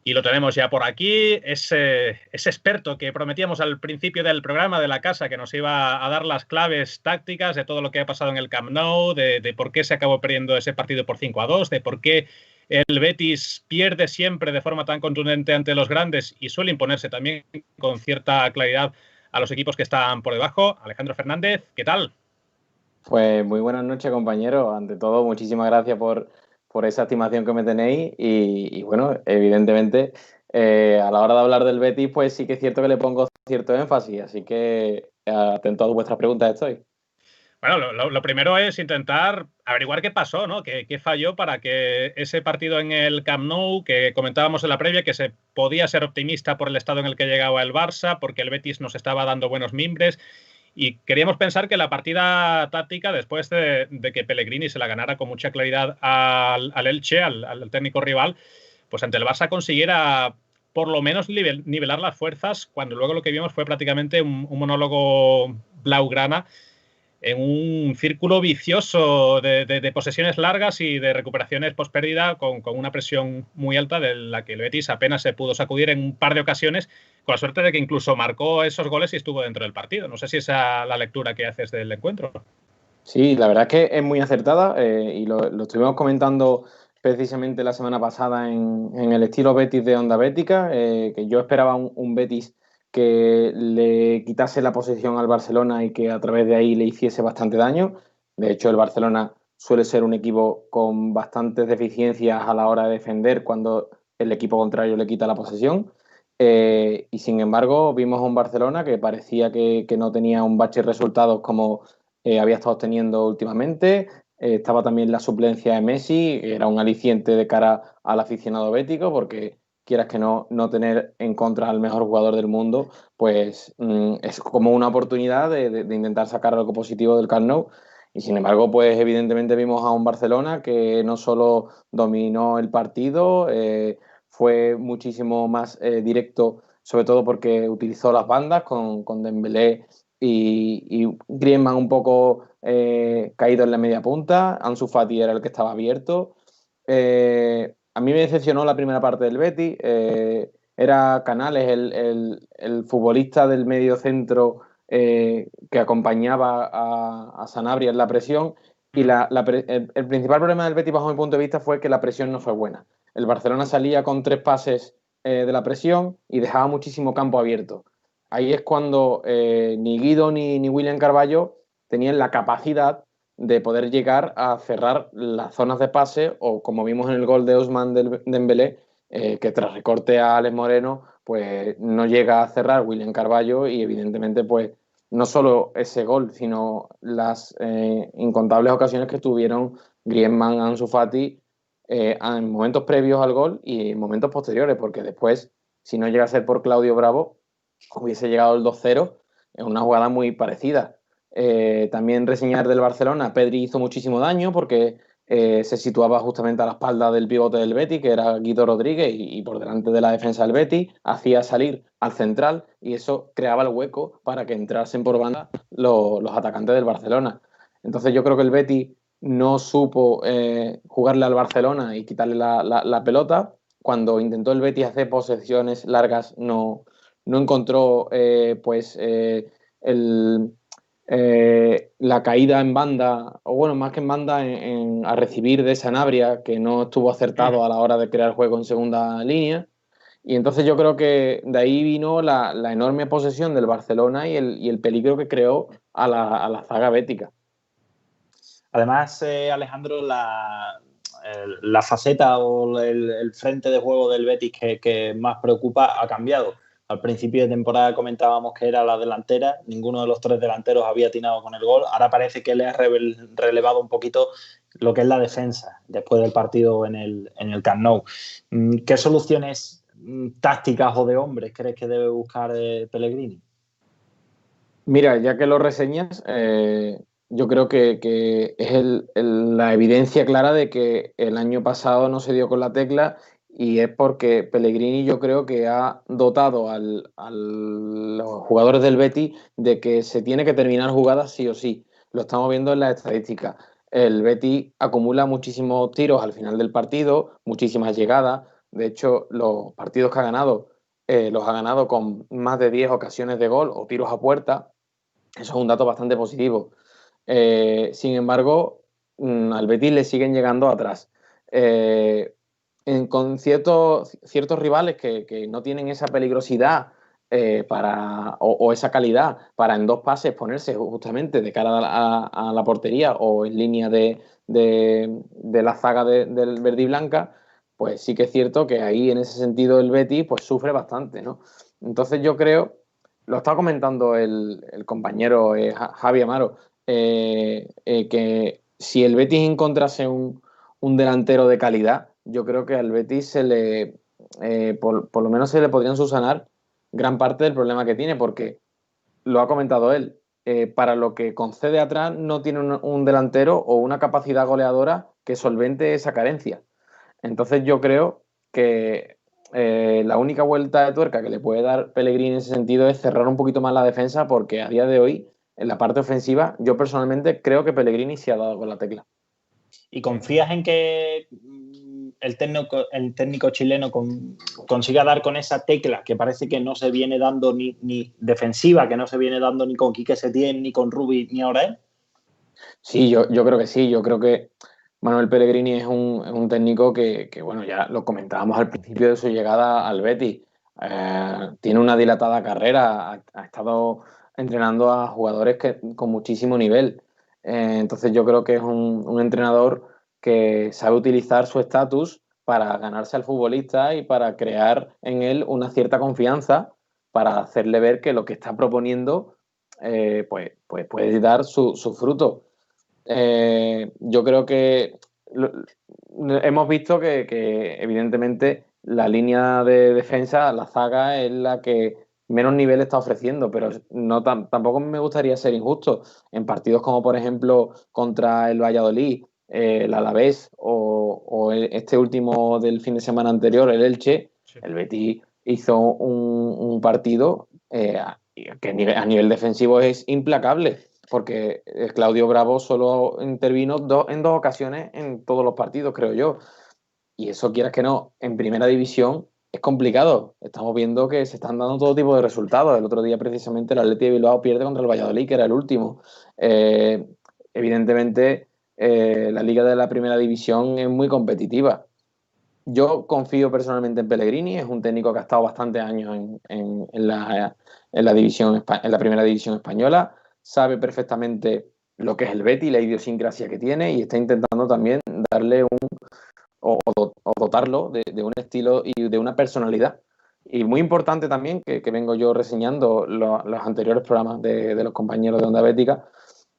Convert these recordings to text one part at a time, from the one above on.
Y lo tenemos ya por aquí, ese experto que prometíamos al principio del programa de la casa, que nos iba a dar las claves tácticas de todo lo que ha pasado en el Camp Nou, de por qué se acabó perdiendo ese partido por 5-2, de por qué el Betis pierde siempre de forma tan contundente ante los grandes y suele imponerse también con cierta claridad a los equipos que están por debajo. Alejandro Fernández, ¿qué tal? Pues muy buenas noches, compañeros. Ante todo, muchísimas gracias por esa estimación que me tenéis. Y bueno, evidentemente, a la hora de hablar del Betis, pues sí que es cierto que le pongo cierto énfasis. Así que atento a vuestras preguntas estoy. Bueno, lo primero es intentar averiguar qué pasó, ¿no? ¿Qué falló para que ese partido en el Camp Nou, que comentábamos en la previa, que se podía ser optimista por el estado en el que llegaba el Barça, porque el Betis nos estaba dando buenos mimbres, y queríamos pensar que la partida táctica, después de que Pellegrini se la ganara con mucha claridad al Elche, al técnico rival, pues ante el Barça consiguiera por lo menos nivelar las fuerzas, cuando luego lo que vimos fue prácticamente un monólogo blaugrana en un círculo vicioso de posesiones largas y de recuperaciones post pérdida con una presión muy alta de la que el Betis apenas se pudo sacudir en un par de ocasiones, con la suerte de que incluso marcó esos goles y estuvo dentro del partido. No sé si esa es la lectura que haces del encuentro. Sí, la verdad es que es muy acertada y lo estuvimos comentando precisamente la semana pasada en el estilo Betis de Onda Bética, que yo esperaba un Betis que le quitase la posesión al Barcelona y que a través de ahí le hiciese bastante daño. De hecho, el Barcelona suele ser un equipo con bastantes deficiencias a la hora de defender cuando el equipo contrario le quita la posesión. Y sin embargo, vimos a un Barcelona que parecía que no tenía un bache de resultados como había estado teniendo últimamente. Estaba también la suplencia de Messi, que era un aliciente de cara al aficionado bético, porque quieras que no tener en contra al mejor jugador del mundo, pues es como una oportunidad de intentar sacar algo positivo del Camp Nou. Y sin embargo, pues evidentemente vimos a un Barcelona que no solo dominó el partido, fue muchísimo más directo, sobre todo porque utilizó las bandas con Dembélé y Griezmann un poco caído en la media punta. Ansu Fati era el que estaba abierto. A mí me decepcionó la primera parte del Betis. Era Canales el futbolista del medio centro que acompañaba a Sanabria en la presión. Y el principal problema del Betis, bajo mi punto de vista, fue que la presión no fue buena. El Barcelona salía con 3 pases de la presión y dejaba muchísimo campo abierto. Ahí es cuando ni Guido ni William Carballo tenían la capacidad de poder llegar a cerrar las zonas de pase o como vimos en el gol de Ousmane Dembélé, que tras recorte a Alex Moreno, pues no llega a cerrar William Carballo y evidentemente pues no solo ese gol, sino las incontables ocasiones que tuvieron Griezmann, Ansu Fati en momentos previos al gol y en momentos posteriores, porque después, si no llega a ser por Claudio Bravo, hubiese llegado el 2-0 en una jugada muy parecida. También reseñar del Barcelona, Pedri hizo muchísimo daño porque se situaba justamente a la espalda del pivote del Betis, que era Guido Rodríguez, y por delante de la defensa del Betis, hacía salir al central y eso creaba el hueco para que entrasen por banda los atacantes del Barcelona. Entonces yo creo que el Betis no supo jugarle al Barcelona y quitarle la pelota. Cuando intentó el Betis hacer posesiones largas, no encontró la caída en banda, o bueno, más que en banda, a recibir de Sanabria, que no estuvo acertado a la hora de crear juego en segunda línea. Y entonces yo creo que de ahí vino la enorme posesión del Barcelona y el peligro que creó a la zaga bética. Además, Alejandro, la faceta o el frente de juego del Betis que más preocupa ha cambiado. Al principio de temporada comentábamos que era la delantera, ninguno de los 3 delanteros había atinado con el gol. Ahora parece que le ha relevado un poquito lo que es la defensa después del partido en el Camp Nou. ¿Qué soluciones tácticas o de hombres crees que debe buscar Pellegrini? Mira, ya que lo reseñas, yo creo que es la evidencia clara de que el año pasado no se dio con la tecla y es porque Pellegrini yo creo que ha dotado a los jugadores del Betis de que se tiene que terminar jugadas sí o sí. Lo estamos viendo en las estadísticas. El Betis acumula muchísimos tiros al final del partido, muchísimas llegadas, De hecho, los partidos que ha ganado, los ha ganado con más de 10 ocasiones de gol o tiros a puerta. Eso es un dato bastante positivo. Sin embargo, al Betis le siguen llegando atrás. Con ciertos rivales que no tienen esa peligrosidad o esa calidad para en 2 pases ponerse justamente de cara a la portería o en línea de la zaga del verde y blanca, pues sí que es cierto que ahí en ese sentido el Betis pues sufre bastante, ¿no? Entonces yo creo, lo estaba comentando el compañero Javi Amaro, que si el Betis encontrase un delantero de calidad, yo creo que al Betis por lo menos se le podrían subsanar gran parte del problema que tiene, porque lo ha comentado él, para lo que concede atrás no tiene un delantero o una capacidad goleadora que solvente esa carencia. Entonces yo creo que la única vuelta de tuerca que le puede dar Pellegrini en ese sentido es cerrar un poquito más la defensa, porque a día de hoy, en la parte ofensiva, yo personalmente creo que Pellegrini se ha dado con la tecla. ¿Y confías en que el técnico chileno consiga dar con esa tecla que parece que no se viene dando ni defensiva, que no se viene dando ni con Quique Setién, ni con Rubi, ni ahora él? Sí, yo creo que sí. Yo creo que Manuel Pellegrini es un técnico que, bueno, ya lo comentábamos al principio de su llegada al Betis. Tiene una dilatada carrera, ha estado entrenando a jugadores con muchísimo nivel. Entonces yo creo que es un entrenador que sabe utilizar su estatus para ganarse al futbolista y para crear en él una cierta confianza, para hacerle ver que lo que está proponiendo pues puede dar su fruto. Yo creo que hemos visto que evidentemente la línea de defensa, la zaga, es la que menos nivel está ofreciendo, pero no tampoco me gustaría ser injusto. En partidos como por ejemplo contra el Valladolid, el Alavés o este último del fin de semana anterior, el Elche, sí, el Betis hizo un partido que a nivel defensivo es implacable, porque Claudio Bravo solo intervino en 2 ocasiones en todos los partidos, creo yo. Y eso, quieras que no, en primera división es complicado. Estamos viendo que se están dando todo tipo de resultados. El otro día, precisamente, el Athletic de Bilbao pierde contra el Valladolid, que era el último. Evidentemente, la liga de la primera división es muy competitiva. Yo confío personalmente en Pellegrini, es un técnico que ha estado bastantes años en la primera división española, sabe perfectamente lo que es el Betis, la idiosincrasia que tiene, y está intentando también darle o dotarlo de un estilo y de una personalidad. Y muy importante también, que vengo yo reseñando los anteriores programas de los compañeros de Onda Bética,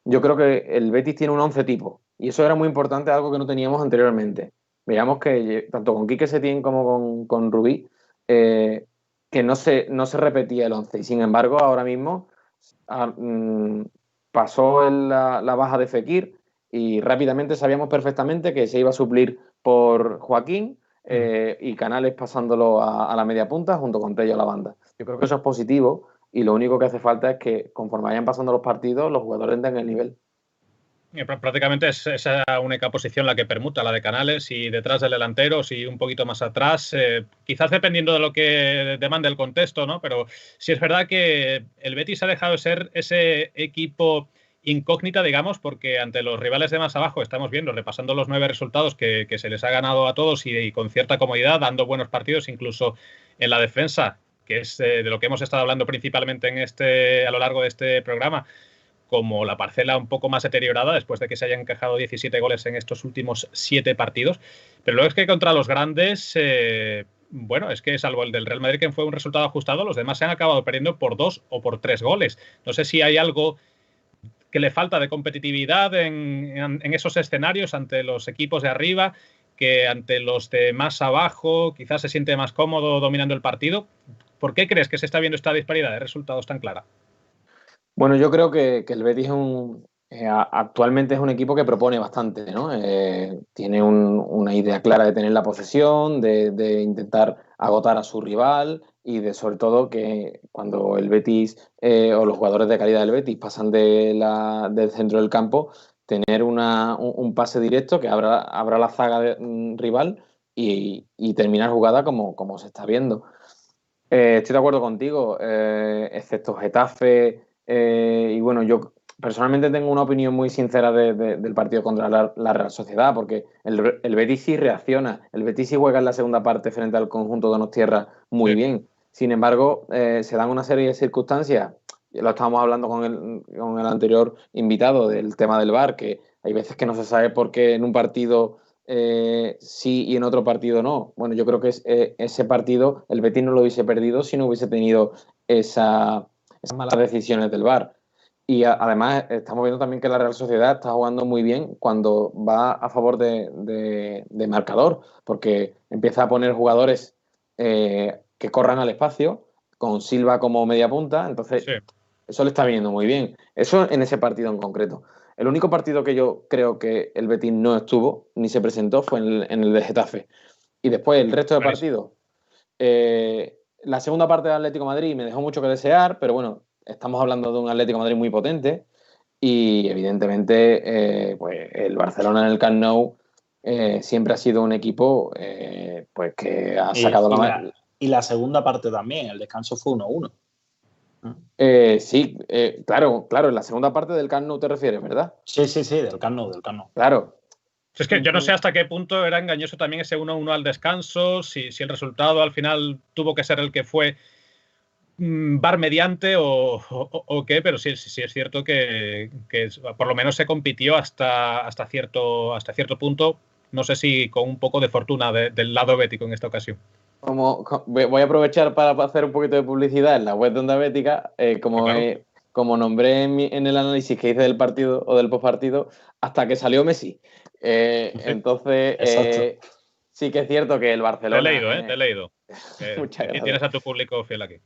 yo creo que el Betis tiene un 11 tipo, y eso era muy importante, algo que no teníamos anteriormente. Veamos que tanto con Quique Setién como con Rubí, que no se repetía el 11, y sin embargo ahora mismo pasó la baja de Fekir y rápidamente sabíamos perfectamente que se iba a suplir por Joaquín, y Canales pasándolo a la media punta junto con Tello a la banda. Yo creo que eso es positivo, y lo único que hace falta es que conforme vayan pasando los partidos los jugadores tengan el nivel. Prácticamente es esa única posición la que permuta, la de Canales, y detrás del delantero, si un poquito más atrás, quizás dependiendo de lo que demande el contexto, ¿no? Pero sí es verdad que el Betis ha dejado de ser ese equipo incógnita, digamos, porque ante los rivales de más abajo estamos viendo, repasando los 9 resultados que se les ha ganado a todos y con cierta comodidad, dando buenos partidos, incluso en la defensa, que es de lo que hemos estado hablando principalmente a lo largo de este programa, como la parcela un poco más deteriorada después de que se hayan encajado 17 goles en estos últimos 7 partidos. Pero luego es que contra los grandes, bueno, es que salvo el del Real Madrid, que fue un resultado ajustado, los demás se han acabado perdiendo por 2 o por 3 goles. No sé si hay algo que le falta de competitividad en esos escenarios ante los equipos de arriba, que ante los de más abajo quizás se siente más cómodo dominando el partido. ¿Por qué crees que se está viendo esta disparidad de resultados tan clara? Bueno, yo creo que el Betis actualmente es un equipo que propone bastante, ¿no? Tiene una idea clara de tener la posesión, de intentar agotar a su rival, y sobre todo que cuando el Betis o los jugadores de calidad del Betis pasan del centro del campo, tener un pase directo que abra la zaga rival y terminar jugada como se está viendo. Estoy de acuerdo contigo, excepto Getafe, y bueno, yo personalmente tengo una opinión muy sincera del partido contra la Real Sociedad, porque el Betis sí reacciona, el Betis sí juega en la segunda parte frente al conjunto de Donostierra muy bien. Sin embargo, se dan una serie de circunstancias, lo estábamos hablando con el anterior invitado del tema del VAR, que hay veces que no se sabe por qué en un partido sí y en otro partido no. Bueno, yo creo que ese partido el Betis no lo hubiese perdido si no hubiese tenido esas malas decisiones del VAR. Y además estamos viendo también que la Real Sociedad está jugando muy bien cuando va a favor de marcador, porque empieza a poner jugadores que corran al espacio, con Silva como media punta, entonces eso le está viniendo muy bien. Eso en ese partido en concreto. El único partido que yo creo que el Betis no estuvo ni se presentó fue en el de Getafe. Y después el resto de partidos. La segunda parte del Atlético de Madrid me dejó mucho que desear, pero bueno, estamos hablando de un Atlético de Madrid muy potente y evidentemente pues el Barcelona en el Camp Nou siempre ha sido un equipo pues que ha sacado y la segunda parte también, el descanso fue 1-1. Sí, claro, en la segunda parte del Camp Nou te refieres, ¿verdad? Sí, del Camp Nou. Claro. Es que yo no sé hasta qué punto era engañoso también ese 1-1 al descanso, si el resultado al final tuvo que ser el que fue VAR mediante o qué, pero sí es cierto que por lo menos se compitió hasta cierto punto, no sé si con un poco de fortuna del lado bético en esta ocasión. Voy a aprovechar para hacer un poquito de publicidad en la web de Onda Bética, como nombré en el análisis que hice del partido o del postpartido, hasta que salió Messi. Entonces, sí que es cierto que el Barcelona... Te he leído. Muchas gracias. Tienes a tu público fiel aquí.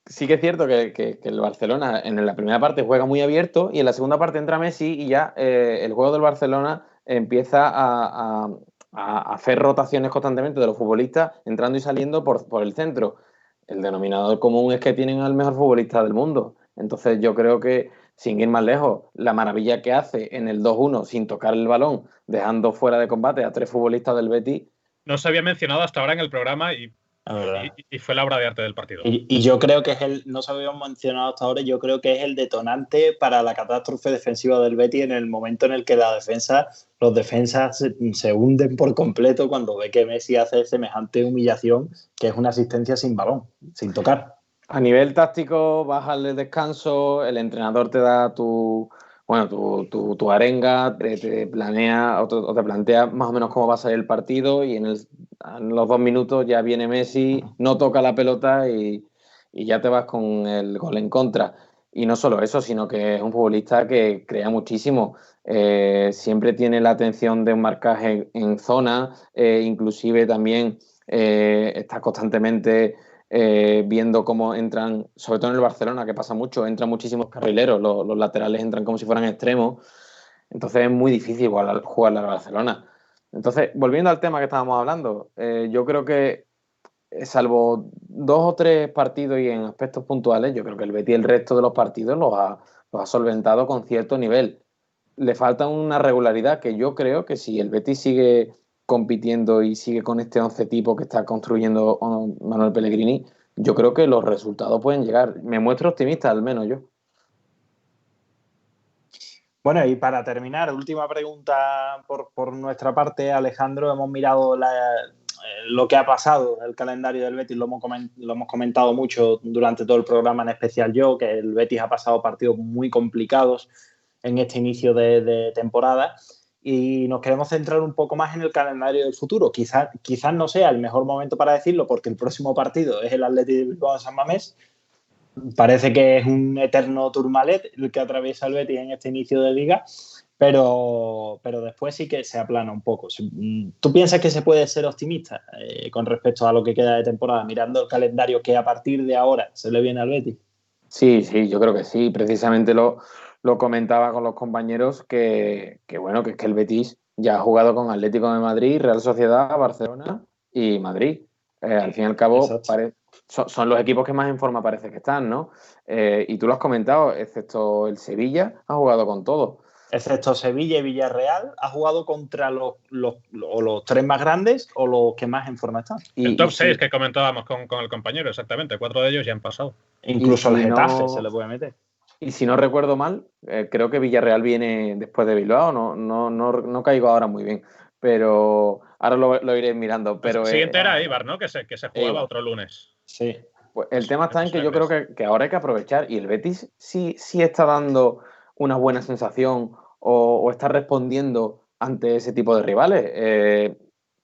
Sí que es cierto que el Barcelona en la primera parte juega muy abierto y en la segunda parte entra Messi y ya el juego del Barcelona empieza a hacer rotaciones constantemente de los futbolistas entrando y saliendo por el centro. El denominador común es que tienen al mejor futbolista del mundo. Entonces yo creo que, sin ir más lejos, la maravilla que hace en el 2-1 sin tocar el balón, dejando fuera de combate a 3 futbolistas del Betis. No se había mencionado hasta ahora en el programa y fue la obra de arte del partido. Y yo creo que no se había mencionado hasta ahora, yo creo que es el detonante para la catástrofe defensiva del Betis en el momento en el que los defensas se hunden por completo cuando ve que Messi hace semejante humillación, que es una asistencia sin balón, sin tocar. A nivel táctico, bajas el descanso, el entrenador te da tu arenga, te planea o te plantea más o menos cómo va a salir el partido y en los 2 minutos ya viene Messi, no toca la pelota y ya te vas con el gol en contra. Y no solo eso, sino que es un futbolista que crea muchísimo. Siempre tiene la atención de un marcaje en zona, inclusive también está constantemente viendo cómo entran, sobre todo en el Barcelona, que pasa mucho, entran muchísimos carrileros, los laterales entran como si fueran extremos, entonces es muy difícil jugar al Barcelona. Entonces, volviendo al tema que estábamos hablando, yo creo que salvo 2 o 3 partidos y en aspectos puntuales, yo creo que el Betis el resto de los partidos los ha solventado con cierto nivel. Le falta una regularidad que yo creo que si el Betis sigue compitiendo y sigue con este 11 tipo que está construyendo Manuel Pellegrini, yo creo que los resultados pueden llegar. Me muestro optimista, al menos yo. Bueno, y para terminar, última pregunta por nuestra parte, Alejandro. Hemos mirado lo que ha pasado, el calendario del Betis, lo hemos comentado mucho durante todo el programa, en especial yo, que el Betis ha pasado partidos muy complicados en este inicio de temporada. Y nos queremos centrar un poco más en el calendario del futuro. Quizás no sea el mejor momento para decirlo, porque el próximo partido es el Athletic de Bilbao San Mamés. Parece que es un eterno Tourmalet el que atraviesa el Betis en este inicio de liga, pero después sí que se aplana un poco. ¿Tú piensas que se puede ser optimista con respecto a lo que queda de temporada, mirando el calendario que a partir de ahora se le viene al Betis? Sí, yo creo que sí. Precisamente lo comentaba con los compañeros que es que el Betis ya ha jugado con Atlético de Madrid, Real Sociedad, Barcelona y Madrid. Al fin y al cabo son los equipos que más en forma parece que están, ¿no? Y tú lo has comentado, excepto el Sevilla, ha jugado con todo. excepto Sevilla y Villarreal, ha jugado contra los 3 más grandes o los que más en forma están. El top 6 que comentábamos con el compañero, exactamente. 4 de ellos ya han pasado. Incluso el Getafe se le puede meter. Y si no recuerdo mal, creo que Villarreal viene después de Bilbao, no caigo ahora muy bien, pero ahora lo iré mirando. Pero el siguiente era Eibar, ¿no? Que se jugaba otro lunes. Sí. Pues el tema está en que yo creo que ahora hay que aprovechar, y el Betis sí está dando una buena sensación o está respondiendo ante ese tipo de rivales.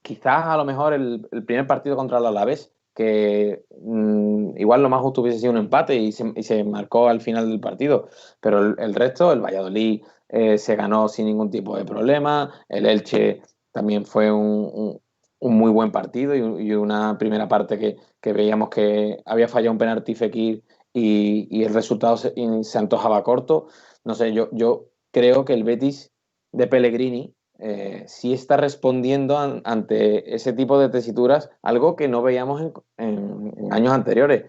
Quizás a lo mejor el primer partido contra el Alavés, que igual lo más justo hubiese sido un empate y se marcó al final del partido, pero el resto, el Valladolid se ganó sin ningún tipo de problema, el Elche también fue un muy buen partido y una primera parte que veíamos que había fallado un penalti Fekir y el resultado se antojaba corto. No sé, yo creo que el Betis de Pellegrini sí está respondiendo ante ese tipo de tesituras, algo que no veíamos en años anteriores.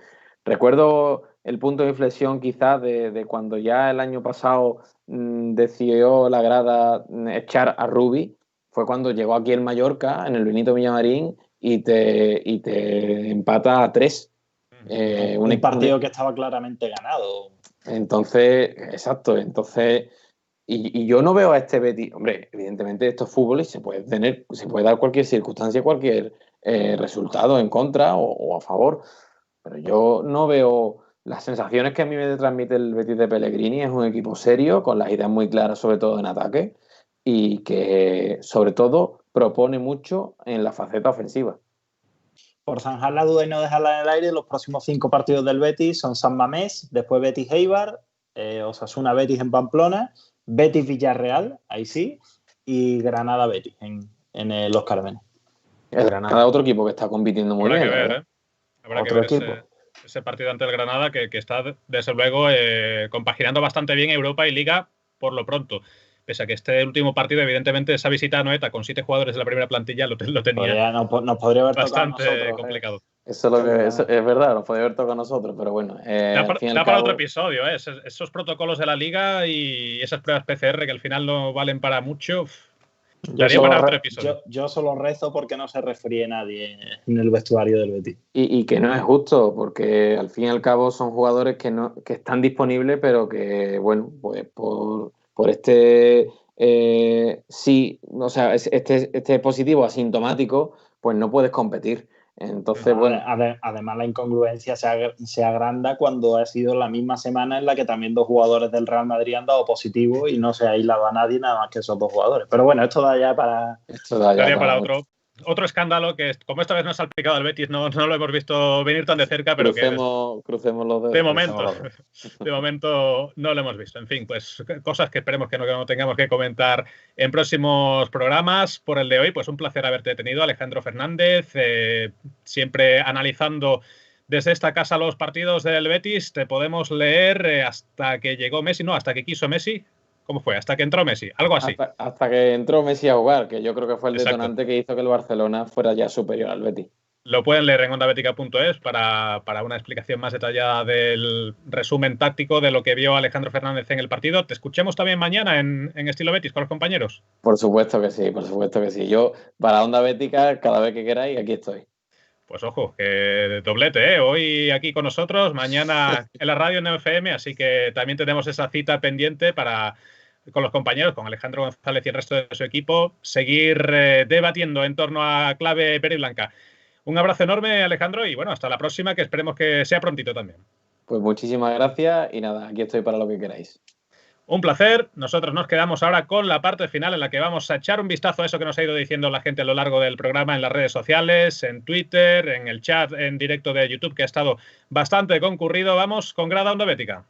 Recuerdo el punto de inflexión quizás de cuando ya el año pasado decidió la grada echar a Rubi, fue cuando llegó aquí el Mallorca en el Benito Villamarín y te empata a 3. Un partido que estaba claramente ganado. Entonces, exacto, y yo no veo a este Betis. Hombre, evidentemente esto es fútbol y se puede dar cualquier circunstancia, cualquier resultado en contra o a favor, pero yo no veo las sensaciones que a mí me transmite el Betis de Pellegrini. Es un equipo serio, con las ideas muy claras, sobre todo en ataque, y que sobre todo propone mucho en la faceta ofensiva. Por zanjar la duda y no dejarla en el aire, los próximos 5 partidos del Betis son San Mamés, después Betis Eibar, Osasuna Betis en Pamplona, Betis Villarreal, ahí sí, y Granada Betis en Los Cármenes. El Granada, otro equipo que está compitiendo muy bien. Habrá que ver ese partido ante el Granada que está, desde luego, compaginando bastante bien Europa y Liga por lo pronto. Pese a que este último partido, evidentemente, esa visita a Noeta con 7 jugadores de la primera plantilla lo tenía nos podría haber bastante nosotros, complicado. Eso es verdad, nos podría haber tocado a nosotros, pero bueno. Da para otro episodio, esos protocolos de la Liga y esas pruebas PCR que al final no valen para mucho. Yo solo rezo porque no se resfríe nadie en el vestuario del Betis. Y que no es justo, porque al fin y al cabo son jugadores que están disponibles, pero que, bueno, pues por este este positivo asintomático, pues no puedes competir. Entonces, bueno. Además, la incongruencia se agranda cuando ha sido la misma semana en la que también 2 jugadores del Real Madrid han dado positivo y no se ha aislado a nadie nada más que esos 2 jugadores. Pero bueno, esto da ya para otro escándalo que, como esta vez no ha salpicado al Betis, no lo hemos visto venir tan de cerca, pero crucemos los dedos. De momento no lo hemos visto. En fin, pues cosas que esperemos que no tengamos que comentar en próximos programas. Por el de hoy, pues un placer haberte tenido, Alejandro Fernández, siempre analizando desde esta casa los partidos del Betis. Te podemos leer hasta que llegó Messi, hasta que quiso Messi. ¿Cómo fue? ¿Hasta que entró Messi? Algo así. Hasta que entró Messi a jugar, que yo creo que fue el detonante que hizo que el Barcelona fuera ya superior al Betis. Lo pueden leer en ondabetica.es para una explicación más detallada del resumen táctico de lo que vio Alejandro Fernández en el partido. ¿Te escuchemos también mañana en Estilo Betis con los compañeros? Por supuesto que sí. Yo, para Onda Bética, cada vez que queráis, aquí estoy. Pues ojo, que doblete, hoy aquí con nosotros, mañana en la radio en FM, así que también tenemos esa cita pendiente con los compañeros, con Alejandro González y el resto de su equipo, seguir debatiendo en torno a clave verde y blanca. Un abrazo enorme, Alejandro, y bueno, hasta la próxima, que esperemos que sea prontito también. Pues muchísimas gracias y nada, aquí estoy para lo que queráis. Un placer. Nosotros nos quedamos ahora con la parte final en la que vamos a echar un vistazo a eso que nos ha ido diciendo la gente a lo largo del programa en las redes sociales, en Twitter, en el chat en directo de YouTube, que ha estado bastante concurrido. Vamos con Grada Onda Bética.